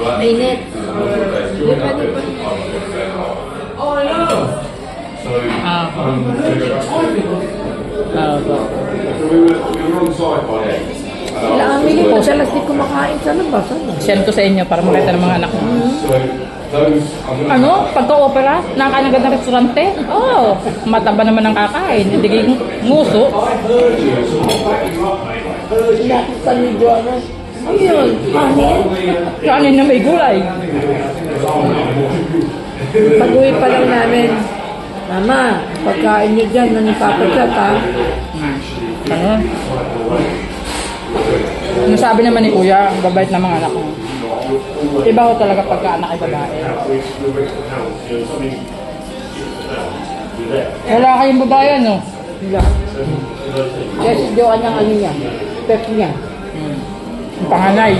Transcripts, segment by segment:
Mainit. Kailangan mili po siya, last di kumakain sa labas. Send ko sa inyo para makita ng mga anak mo. Ano? Pagka-opera, nakakain agad ng restaurante? Oo. Mataba naman ang kakain. Hindi nguso. Nakita ni Joanna. Ano yun? Kanin na may gulay. Pag-uwi pa lang namin. Mama, pagkain nyo dyan, nanipapachat ha. Ano? Ano sabi naman ni Kuya, babait ng mga anak mo. Iba ko talaga pagka anak ay babae. Wala kayong babae, no? Wala. Kaya si Joanna ang ano niya, pep niya. Ang panganay.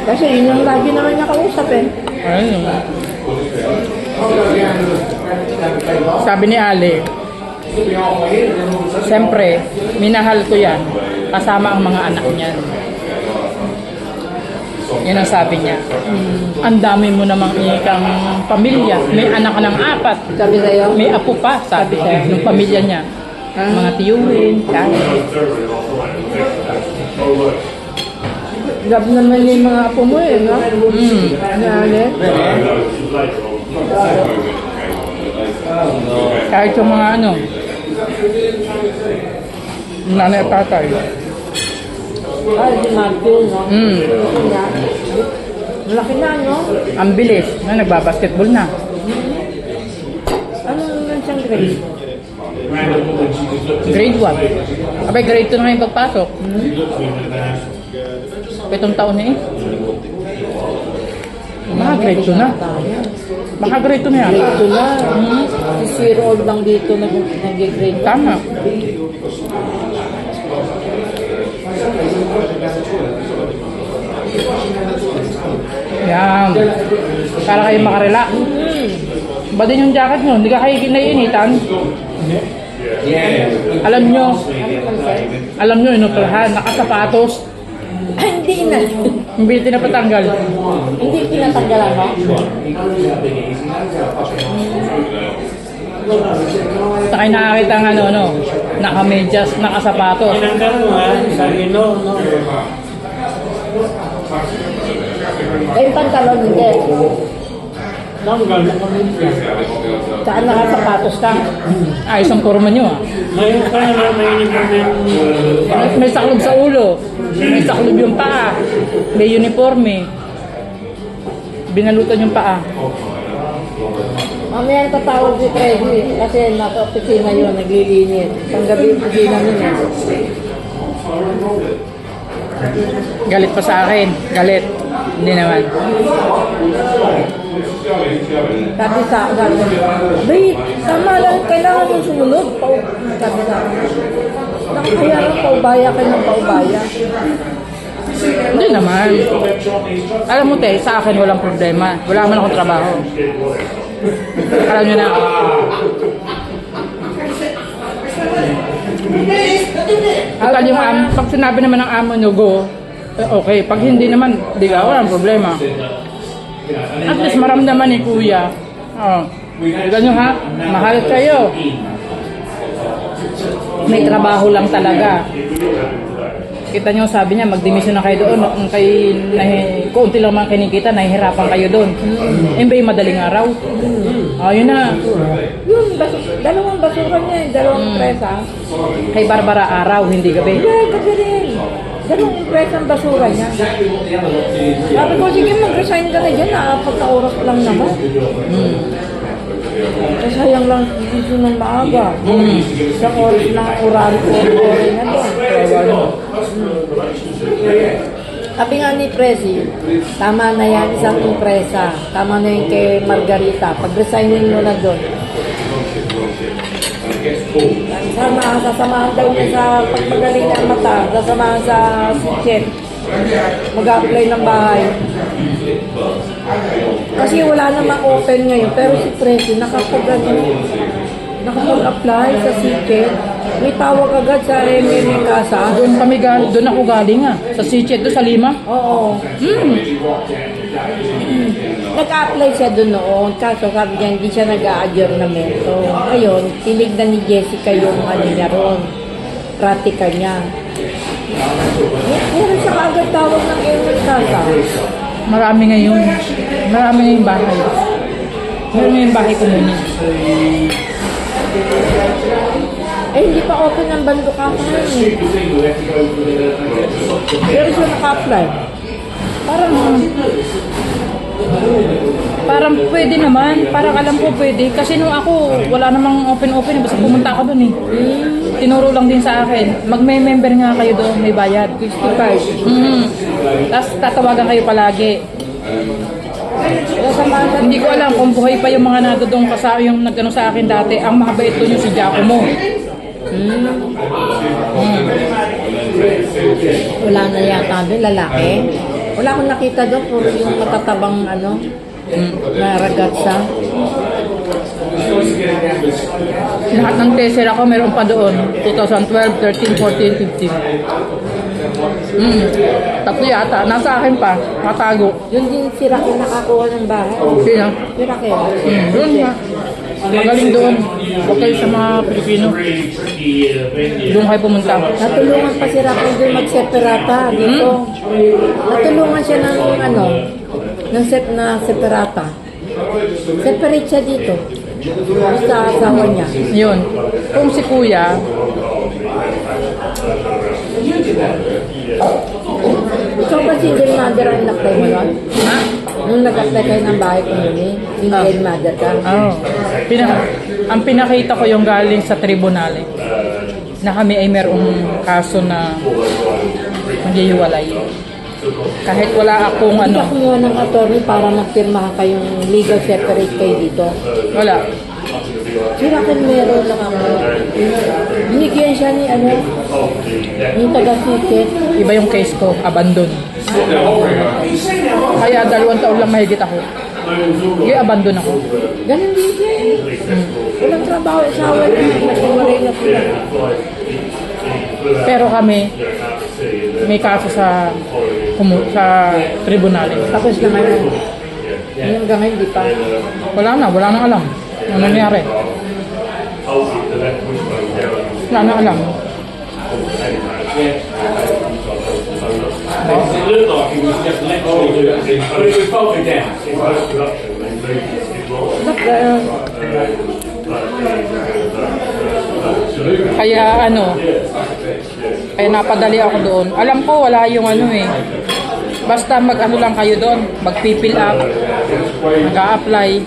Kasi yun yung lagi naman niya kausap eh. Ayun. Sabi ni Ali, siyempre, minahal ko yan kasama ang mga anak niyan. Yan ang sabi niya. Ang dami mo namang ikang pamilya. May anak ka ng 4. Sabi sa'yo? May apo pa, sabi niya, ng pamilya niya. Mga tiyuhin, kahit. Gab naman yung mga apo mo eh, no? Nani? Kahit yung mga ano, nanay at tatay. Ay, si Matthew, no? Malaki na, no? Ang bilis, na nagbabasketball na. Ano naman siyang grade? Grade 1. Abay, grade 2 na ngayon pagpasok. 7 taon na eh. Baka grade 2 na. Baka grade 2 na yan. Grade 2 na. Si 0 old lang dito nag-grade 1. Tama. Yan. Para kayo makarela. Ba din yung jacket nyo? Hindi ka kayo naiinitan? Alam nyo, inoperahan, nakasapatos. Hindi na. Hindi tinapatanggal. Hindi tinatanggalan, no? Sa kayo nakakita ng ano, nakamedyas, nakasapatos. Tinanggal mo ha, sabi no. Eh, yung pantalon, hindi. Tanggal mo kami. Saan nakasapatos ka? Ayos ang kurma nyo ah. May uniform yung May saklob sa ulo. May saklob yung paa. May uniforme. Binalutan yung paa. Mamaya tatawag si Freddy kasi nasa opisina yun, naglilinis. Panggabi yung opisina nun eh. Galit pa sa akin. Galit. Hindi naman. Sabi sa akin, wait, tama lang, kailangan yung sumunod. Sabi sa akin, nakakaya lang paubaya kayo ng paubaya. Hindi naman. Alam mo te, sa akin walang problema. Wala man akong trabaho. Alam nyo na. At yung pag sinabi naman ng amo nyo, go. Okay, pag hindi naman, di ka, walang problema. At least maramdaman ni kuya. Ganyan ha, mahal kayo. May trabaho lang talaga. Kita nyo, sabi niya, mag-demission na kayo doon. Kung kayo, kaunti lang mga kinikita, nahihirapan kayo doon. Ba yung madaling araw? Yun na. Yun, dalawang basura niya, dalawang presa. Kay Barbara araw, hindi gabi. Yeah, gabi rin. Dalawang presa ang basura niya. Sabi ko, sige, mag-resign ka na dyan, 4 na oras lang naman. Kasi sayang lang dito ng maaga. Isang oras na oras na doon. Sabi nga ni Presi, tama na yan, isang impresa. Tama na yun kay Margarita. Pag-resignin mo na doon. Sana, sasamahan daw niya sa pagpagaling ng mata. Sasamahan sa chef. Mag-apply ng bahay. Kasi wala namang open ngayon. Pero si Presi, Nakapag-apply sa CCHED. May tawag agad sa MMA Casa. Doon ako galing sa Sichet, doon sa Lima. Oo. Nag-apply siya doon noon. Kaso sabi niya, hindi siya nag-a-adjournamento. Ngayon, tinignan ni Jessica yung ano niya ron. Pratika niya. Meron siya kaagad tawag ng MMA Casa. Marami ngayon bahay. Meron ngayong bahay ko muna. Hindi pa open ang bando ka ngayon eh. Pero siya naka-apply. Parang pwede naman. Parang alam ko pwede. Kasi nung ako, wala namang open-open. Basta pumunta ako doon eh. Tinuro lang din sa akin. Mag-member nga kayo doon. May bayad. 65. Tapos tatawagan kayo palagi. Hindi ko alam kung buhay pa yung mga nadodong kasama yung nagano sa akin dati. Ang mabait doon yung si Giacomo. Wala na yata doon, lalaki. Wala akong nakita doon, puro yung matatabang ano, na ragazza. Lahat ng teser ako meron pa doon. 2012, 13, 14, 15. Tatlo yata. Nasa akin pa. Matago. Yun din si Raquel nakakuha ng bahay. Sino? Si Raquel. Doon nga. Magaling doon. Huwag kayo sa mga Pilipino. Doon kayo pumunta. Natulungan pa si Raquel doon mag-separata dito. Natulungan siya ng ano, ng separata. Separate siya dito. Sa asawa niya. Yun. Kung si Kuya, ikaw ba single mother ang nag-apply mo nun? ha? Nung nag-apply kayo ng bahay community, single mother ka? Oo. Ang pinakita ko yung galing sa tribunal na kami ay merong kaso na maghihiwalay. Kahit wala akong Hindi ka kumuha ng attorney para magpirma kayong legal separate kayo dito. wala. Si Raquel meron lang ako. Binigyan siya ni ano, yung taga-ticket. Iba yung case ko, abandon. Kaya 2 taon lang mahigit ako. Kaya abandon ako. Ganun din siya eh. Walang trabaho, asawa niya. Nagkawaray na sila. Pero kami, may kaso sa tribunal. Tapos na ngayon. Hanggang ngayon, di pa. Wala nang alam. Ano nangyari? Wala nang alam. It looked like he was just literally but it was bolted down in post-production. They moved it wrong. Kaya kaya napadali ako doon. Alam ko wala yung basta mag-ano lang kayo doon, mag-fill up, mag-a-apply,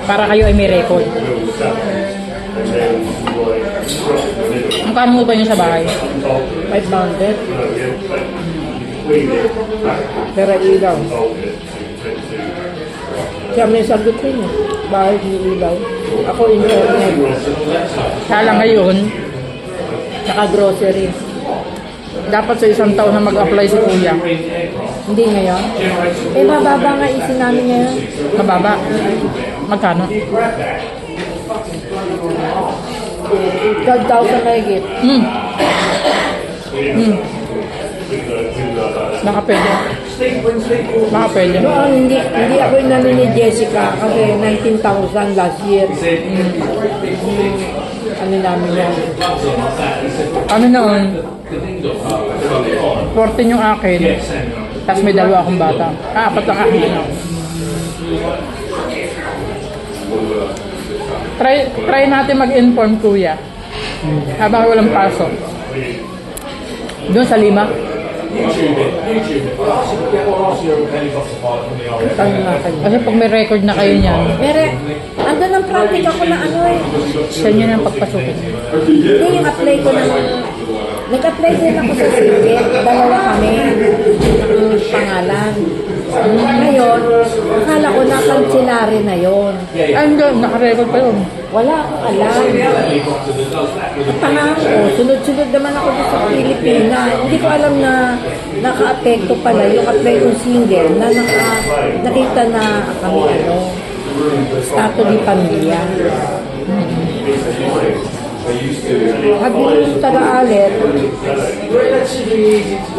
para kayo ay may record. Magkano mo ba yun sa bahay? 500. Pero ilaw. Siya may sagot rin eh. Bahay ni ilaw. Ako internet. Sala ngayon, Saka grocery. dapat sa 1 taon na mag-apply si Kuya. Hindi ngayon. Mababa nga isin namin ngayon. Mababa. Magkano? 12,000 mahigit. Baka pwede. Baka pwede. Noon, hindi ako inano ni Jessica kasi 19,000 last year. Ano namin yan. Ano noon? 14 yung akin. Tapos may 2 akong bata. 4 ang akin. Try natin mag-inform Kuya. Habang walang pasok. Doon sa Lima. Tanong nga kayo. Kasi pag may record na kayo niyan, Pero, andun ang practice ako na ano eh. siya nyo nang pagpasukin. Hindi yung apply ko ng... Nag-apply din ako sa ticket. 2 kami. Pangalan. Ngayon, akala ko na kansilari na yon. Ayun, naka-record pa yun. Wala akong alam. Tanga ko, sunod-sunod naman ako dito sa Pilipinas. Hindi ko alam na naka-apekto pala yung apply kong single na nakita na kami ano. Stato di pamilya. Sabi yung taga-alit,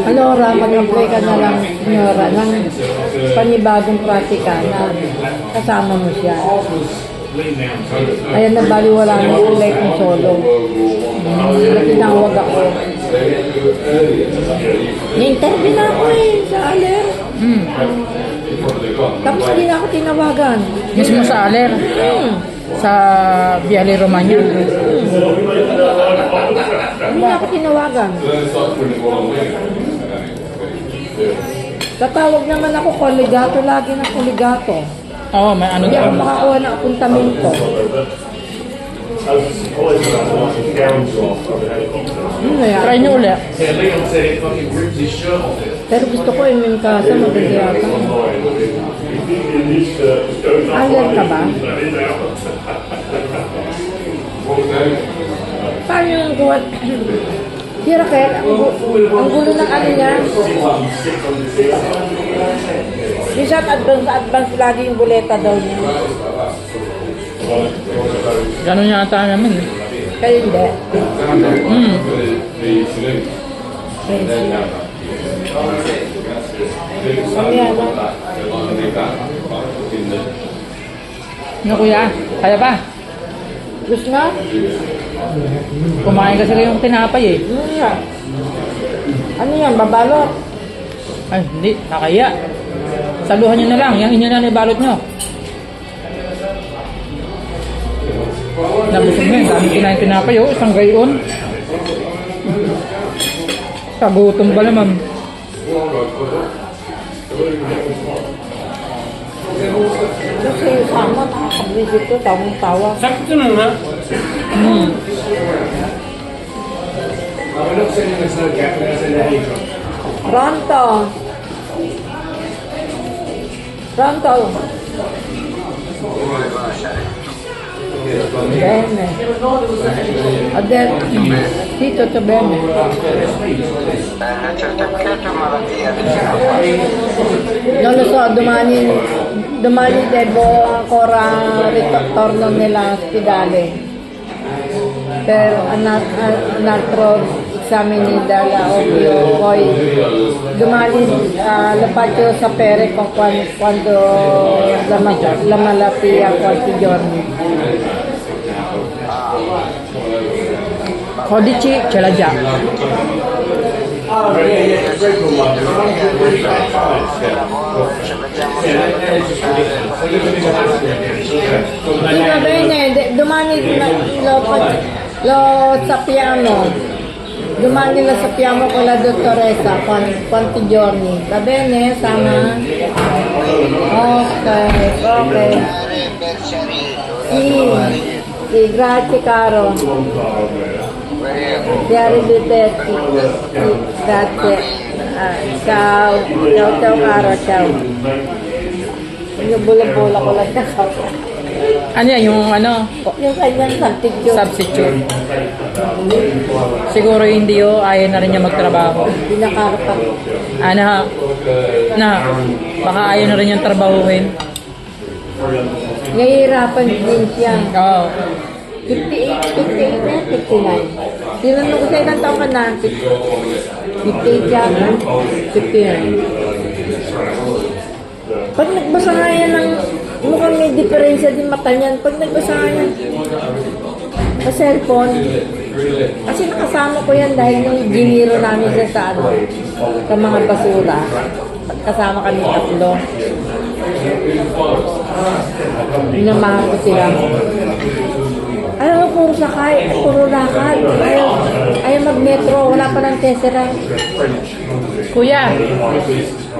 Alora, mag-apply ka na lang, senyora, ng panibagong pratika na kasama mo siya. Kaya nabaliwala mo yung like ng solo. Na tinawag ako. Na-interview na ako sa aler. Tapos hindi na ako tinawagan. Mismo sa Aler, sa Viale Romagna. Hindi na ako tinawagan. Tatawag naman ako kolegato, lagi na kolegato. Oo, may ano Hindi ako doon. makakuha ng apuntamento. Yan. Try nyo ulit. Pero gusto ko yung kasa maganda yata. Aler ka ba? Paano yung guwan? Si Raquel, ang gulo ng ano niya. Minsan advance lagi yung buleta daw niya. Ganun yata namin. Kaya hindi. Kami ano? Ano kuya? Kaya ba? Gusto nga? Kumain kasi kayong tinapay eh. Ano yan? Ano yan? Babalot? Ay, hindi. Nakaya. Saluhan nyo na lang. Yung inyo na ibalot nyo. Nabusog na yun. Dami kinain tinapay oh. Isang gayon. Kagutom ba naman? Kasi yung sama, nakakabigit ko, tawang-tawa. Sakit na nga. Pronto. Pronto. Bene. Adesso, Tito, sto bene. Certificato malattia Non lo so, domani devo ancora ritorno nell'ospedale per un altro esame dalla ovvio, poi domani lo faccio sapere quando la malattia, qualche giorno. Codici ce l'ha già. Sì, va bene, domani lo sappiamo. Domani lo sappiamo con la dottoressa quanti giorni. Va bene, Sama? Ok. Sì, sì, grazie caro. Ti arrivederci. Sì, grazie. Ciao. Ciao caro, ciao. Yung bula-bula ko lang na Ano yan? Yung ano? yung kanyang substitute. Substitute. Siguro hindi oh. Ayaw na rin niya magtrabaho. Pinakarapat. Baka ayaw na rin niyang trabahuhin. Nahihirapan din siya. Oo. 58 na, 59. Tinanong ko sa ilang taon ka na? 58 siya, 59. Pag nagbasa nga yan ng, mukhang may diferensya din mata niyan. Pag nagbasa nga yan sa cellphone, kasi nakasama ko yan dahil nung giniro namin siya sa ano, sa mga basura. Kasama kami tatlo. Minamahan ko sila. Ayaw mo, puro sakay, puro lakad. Ayaw mag-metro, wala pa ng tesera. Kuya,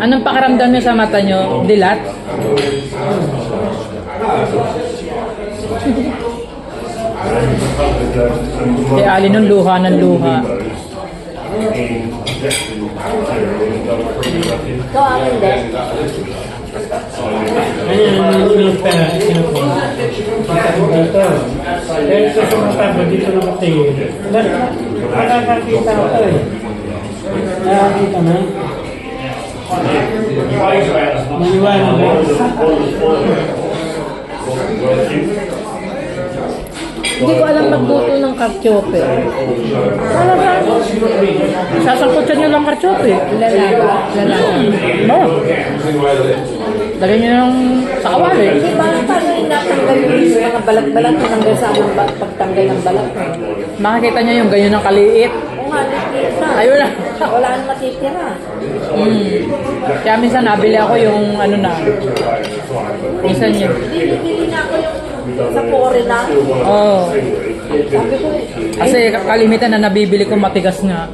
anong pakiramdam niyo sa mata niyo? Dilat? Si Ali nung luha ng luha. Ito akin din. Ayan, yung pera, sinapon. Dito. Dito sa mata, dito na katingin. Nakakakita ko eh. Nakakita na. Maniwala ba? Hindi ko alam magluto ng kartyope. Talaga. Sasangkutan nyo lang kartyope. Lalaga. No. Lagyan nyo ng sa kawali. Hindi ba paano inatanggal yung mga balat-balat tinanggal sa aming pagtanggal ng balat? Makikita nyo yung ganyan ng kaliit. Oo nga, liit na. Ayun na. Wala nang matitira. Kaya minsan nabili ako yung ano na. Minsan yun. Bili na ako yung sa pore na. Oo. Sabi ko, Kasi kalimitan na nabibili ko matigas nga.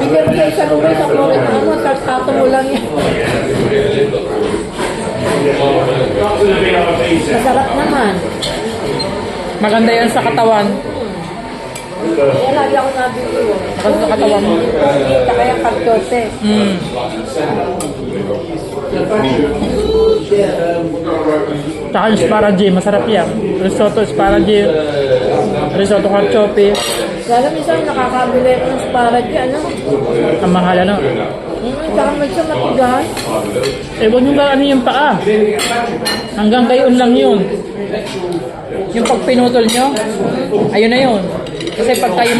bigyan mo sa isang lugar sa pore na mo, tato mo lang yan. Masarap naman. Maganda yan sa katawan. Kaya lagi ako nabili yun. Maganda sa katawan mo. Hindi, kaya kartyote. Tsaka yung sparagy, masarap yan. Risotto, sparagy, risotto carciopi. Kaya alam, minsan nakakabili ko ng sparagy, ano? Ang mahal ano. Tsaka medyo matigas. Ewan yung ano yung paa. Hanggang gayon lang yun. Yung pag pinutol nyo, ayun na yun. Kasi pag tayo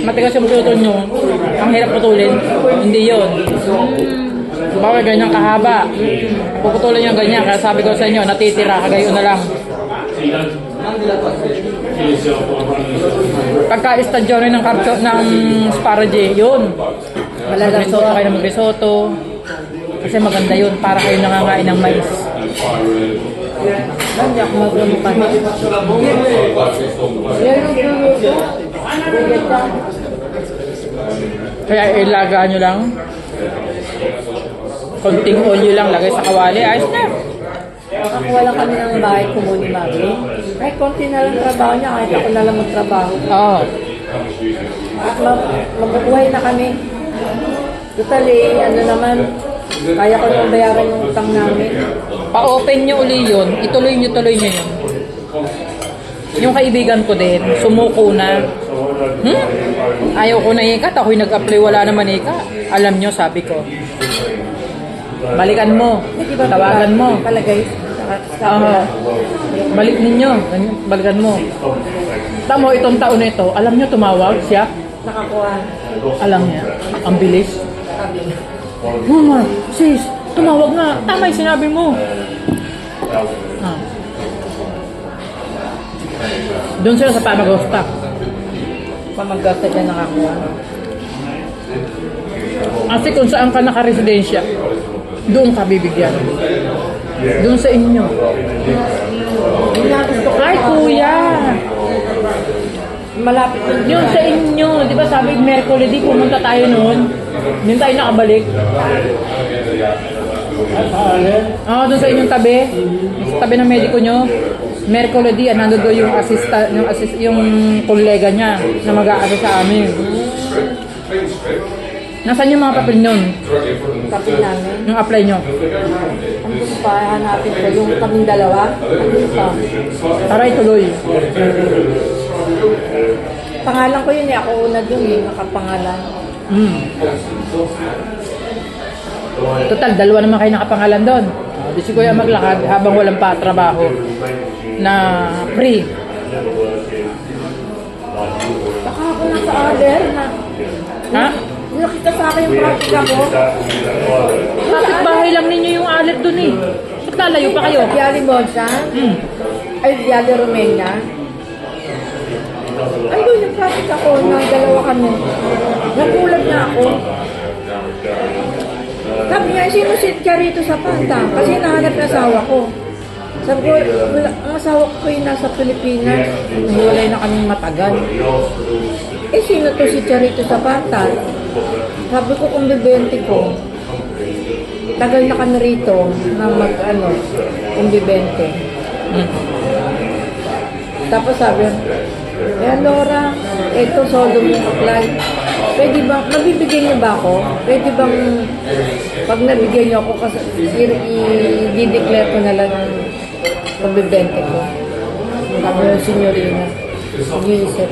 matigas yung pinutol nyo, ang hirap putulin. Hindi yun. Bakit ganyan kahaba? Puputulin yung ganyan. Kaya sabi ko sa inyo, natitira, kagayon na lang. Pagka-estadyonin ng sparagy, yun. Mag-risotto kayo ng mag-risotto. Kasi maganda yun, para kayo nangangain ng mais. Hindi ako maglumukan. Yan yung luluto. Kaya ilagaan nyo lang. Konting olyo lang, lagay sa kawali. Ayos na. Nakakuha lang kami ng bahay ko muna ni Mami. Kahit konti na lang trabaho niya, kahit ako na lang magtrabaho. Oo. At mabubuhay na kami. Totally, ano naman, kaya ko nang bayaran yung utang namin. Pa-open nyo uli yun. Tuloy nyo yun. Yung kaibigan ko din, sumuko na. Ayaw ko na ikat. Ako'y nag-apply, wala naman ikat. Alam nyo, sabi ko. Balikan mo. Tawagan mo. Palagay. Balik ninyo. Balikan mo. Tamo, itong taon na ito, alam nyo, tumawag siya. Nakakuha. Alam niya. Ang bilis. Sabi niya. Mama, sis, tumawag nga. Tama yung sinabi mo. Doon sila sa Pamagosta. Pamagasta dyan nakakuha. Kasi kung saan ka nakaresidensya, doon ka bibigyan. Doon sa inyo. Yun nga gusto ko. Ay, kuya! Malapit yun. Yun sa inyo. Di ba sabi, Mercoledì, pumunta tayo noon. Hindi tayo nakabalik. Oo, doon sa inyong tabi. Sa tabi ng mediko nyo. Mercoledì, nandun doon yung kolega niya na mag-a-assist sa amin. Nasaan yung mga papel nun? Kapit namin. Yung apply nyo? Andun pa, hanapin ko. Yung kaming dalawa. Andun pa. Aray, tuloy. Pangalan ko yun eh. Ako una dun eh. Nakapangalan. Total, dalawa naman kayo nakapangalan doon. Di si Kuya maglakad habang walang patrabaho na free. Baka ako nasa order na. Ha? Nakita sa akin yung praktika ko. Bakit bahay lang ninyo yung alit doon eh? Ba't lalayo pa kayo? Bialy Monza. Ay, Bialy Romania. Ay, doon yung praktika ko. Dalawa kami. Nagulat na ako. Sabi niya, sino siya rito sa Panta? Kasi nahanap na asawa ko. Sabi ko, ang asawa ko yung nasa Pilipinas. Nahiwalay na kaming matagal. Eh, sino to si Charito sa Panta? Sabi ko, kung bibente ko, tagal na ka na rito na kung bibente. Tapos sabi, Laura, ito, solo mo apply. Pwede bang, mabibigyan niyo ba ako? Pwede bang, pag nabigyan niyo ako, kasi i-declare ko na lang ang pagbibente ko. Sabi ng senyorina, nag-iisip.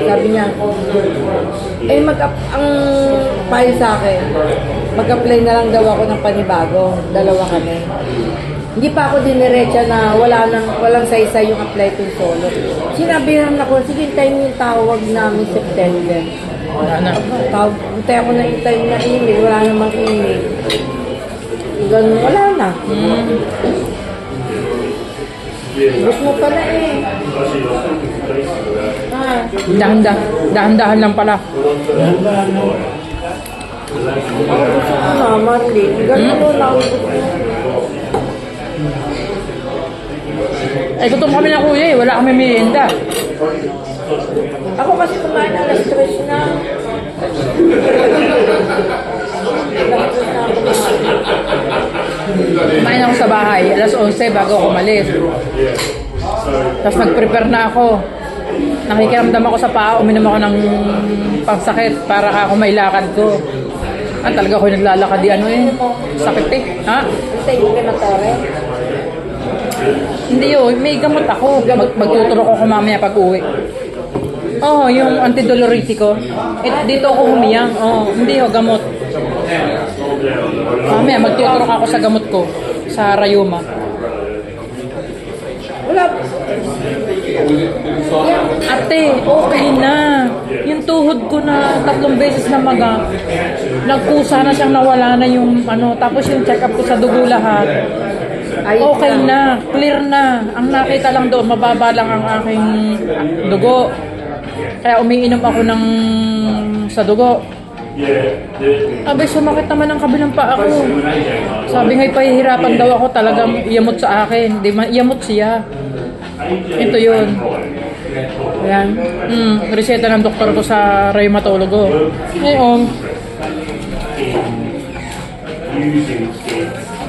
Sabi niya, ang payo sa akin, mag-apply na lang daw ako ng panibago. Dalawa kami. Hindi pa ako diniretsa na walang saysay yung apply to solo. Sinabi naman ako, sige, hintayin mo yung tawag namin September. Wala na. Hintay ako na hintay na email, wala namang email. Ganun, wala na. Gusto mo pala eh. Ah, Dahan-dahan lang pala. ako gusto ko na, Marlene. Ganun lang gusto ko. Eh, gutom kami na kuya eh. Wala kami merienda. Ako kasi kumain na alas 3 na. Alas 3 na ako kumain. Kumain ako sa bahay. Alas 11 bago ako umalis. Tapos nag-prepare na ako. Nakikiramdam ako sa paa. Uminom ako ng pangsakit para ako may lakad ko. Talaga ako naglalakad di ano eh. Sakit eh. Ha? Ito yung krematore. Hindi yun. May gamot ako. Magtuturo ko mamaya pag uwi. Oo, yung antidoloritico. Dito ako humiyang. Hindi ho, gamot. Mamaya, magtuturo ako sa gamot ko. Sa Rayuma. Wala. Ate, okay na. Yung tuhod ko na 3 beses na nagkusa na siyang nawala na yung ano. Tapos yung check up ko sa dugo lahat. Ayos Okay na, clear na. Ang nakita lang doon, mababa lang ang aking dugo. Kaya umiinom ako ng sa dugo. Abay, sumakit naman ang kabilang paa ko. Sabi nga'y pahihirapan daw ako, talagang iyamot sa akin. Di man, iyamot siya. Ito yun. Yan. Reseta ng doktor ko sa rheumatologo. Ngayon,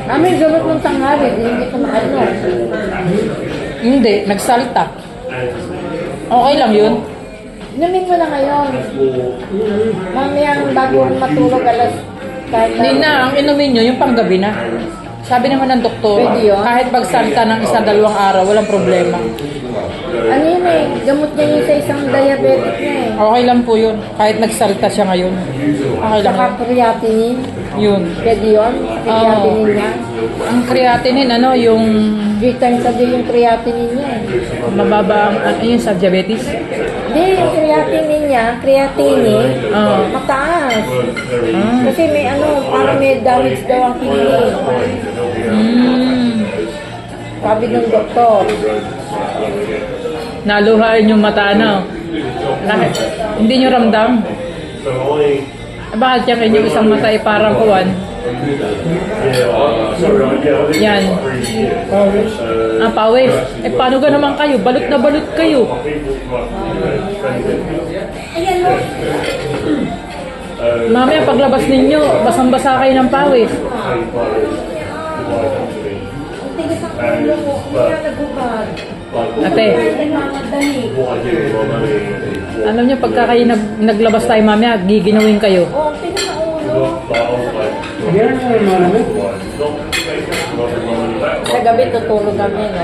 Kami gamot ng tanghali, hindi ko maano. hindi, nagsalta. Okay lang yun. Inumin mo na ngayon. Mamaya bago matulog alas kahit Hindi na, ang inumin nyo, yung panggabi na. Sabi naman ng doktor, Pwede yun? kahit pagsalta ng 1-2 araw, walang problema. Ano yun eh, gamot niya yun sa isang diabetic na eh. Okay lang po yun, kahit nagsalta siya ngayon. Okay lang Saka creatinine, yun. pwede yun, creatinine niya. Ang creatinine, ano, yung 3 times a day yung creatinine niya eh. mababa ang, ano yun, sa diabetes. Hindi, yung creatinine niya, creatinine, mataas. Kasi may ano, parang may damage daw ang kidney. Sabi ng doktor. Naluhain yung mata, ano. Kahit, hindi nyo ramdam. Bakit yung inyong isang mata ay parang kuwan? Yan. Pawis. Paano ka naman kayo? Balot na balot kayo. Ayan mo. Mamaya paglabas ninyo, basang-basa kayo ng pawis. Ang tigas ang ulo mo, kaya nagubad. Ate, Nagmamadali. alam niyo, pagka kayo naglabas tayo mamaya, giginawin kayo. Oh, ang tigas ang ulo. Yan ang marami. Sa gabi tutulog kami, no?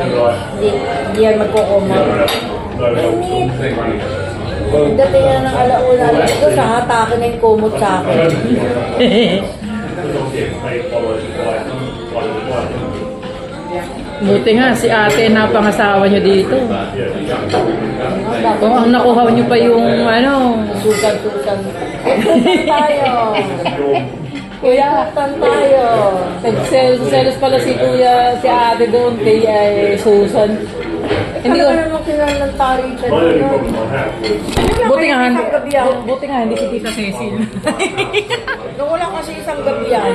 Hindi yan magkukuma. Init. Dating na ng alauna dito, sa hatake na yung kumot sa akin. Buti nga, si ate napangasawa niyo dito. Kung ang nakuha niyo pa yung ano, Susan-susan. Susan tayo. kuya, Susan tayo. nagselos pala si kuya, si ate doon kay Susan. Hindi ko, Ano naman kilala ng tari siya dito? buti nga, Isang gabi yan. buti nga hindi si Tita Cecil. Nung wala kasi isang gabi yan.